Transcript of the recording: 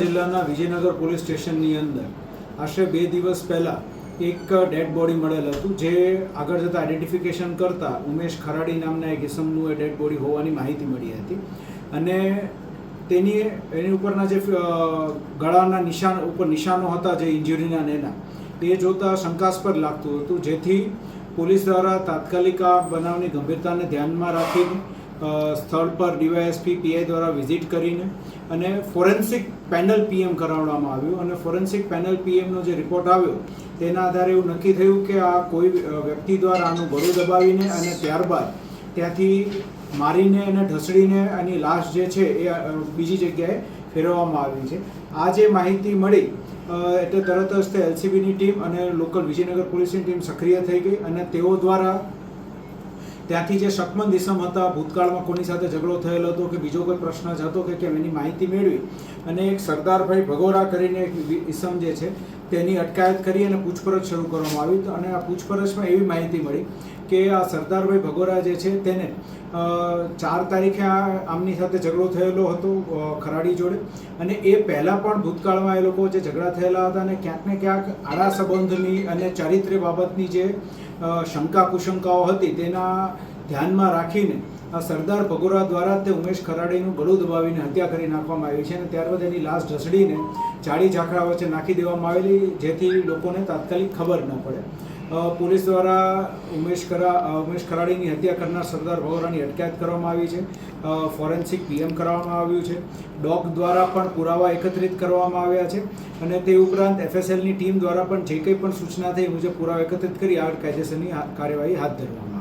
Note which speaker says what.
Speaker 1: જિલ્લાના વિજયનગર પોલીસ સ્ટેશનની અંદર આશરે 2 દિવસ પહેલાં એક ડેડ બોડી મળેલ હતું, જે આગળ જતાં આઈડેન્ટિફિકેશન કરતાં ઉમેશ ખરાડી નામના એક ઇસમનું એ ડેડ બોડી હોવાની માહિતી મળી હતી. અને એની ઉપરના જે ગળાના નિશાનો હતા, જે ઇન્જરીના એના, એ જોતાં શંકાસ્પદ લાગતું હતું, જેથી પોલીસ દ્વારા તાત્કાલિક આ બનાવની ગંભીરતાને ધ્યાનમાં રાખીને સ્થળ પર ડીવાયએસપી પીઆઈ દ્વારા વિઝિટ કરીને અને ફોરેન્સિક પેનલ પીએમ કરાવવામાં આવ્યું. અને ફોરેન્સિક પેનલ પીએમનો જે રિપોર્ટ આવ્યો તેના આધારે એવું નક્કી થયું કે આ કોઈ વ્યક્તિ દ્વારા આનું ગળું દબાવીને અને ત્યારબાદ ત્યાંથી મારીને અને ઢસડીને આની લાશ જે છે એ બીજી જગ્યાએ ફેરવવામાં આવી છે. આ જે માહિતી મળી એટલે તરત જ તે એલસીબીની ટીમ અને લોકલ વિજયનગર પોલીસની ટીમ સક્રિય થઈ ગઈ અને તેઓ દ્વારા ત્યાંથી જે શકમંદ ઇસમ હતા, ભૂતકાળમાં કોની સાથે ઝઘડો થયેલો હતો કે બીજો કોઈ પ્રશ્ન જ હતો કે કેમ, એની માહિતી મેળવી અને એક સરદારભાઈ ભગોરા કરીને એક ઇસમ જે છે તેની અટકાયત કરી અને પૂછપરછ શરૂ કરવામાં આવી. અને આ પૂછપરછમાં એવી માહિતી મળી કે આ સરદારભાઈ ભગોરા જે છે તેને 4 તારીખે આમની સાથે ઝઘડો થયેલો હતો ખરાડી જોડે, અને એ પહેલાં પણ ભૂતકાળમાં એ લોકો જે ઝઘડા થયેલા હતા અને ક્યાંક ને ક્યાંક આડા સંબંધની અને ચારિત્ર્ય બાબતની જે શંકા કુશંકાઓ હતી તેના ધ્યાનમાં રાખીને આ સરદાર ભગોરા દ્વારા તે ઉમેશ ખરાડીનું ગળું દબાવીને હત્યા કરી નાખવામાં આવી છે. અને ત્યારબાદ એની લાશ ઢસડીને જાડી ઝાંખરા વચ્ચે નાખી દેવામાં આવેલી, જેથી લોકોને તાત્કાલિક ખબર ન પડે. પોલીસ દ્વારા ઉમેશ ખરાડીની હત્યા કરનાર સરદાર ભગોરાની અટકાયત કરવામાં આવી છે. ફોરેન્સિક પીએમ કરાવવામાં આવ્યું છે. ડોગ દ્વારા પણ પુરાવા એકત્રિત કરવામાં આવ્યા છે. અને તે ઉપરાંત એફએસએલની ટીમ દ્વારા પણ જે કંઈ પણ સૂચના થઈ મુજબ પુરાવા એકત્રિત કરી આ કાયદેસરની કાર્યવાહી હાથ ધરવામાં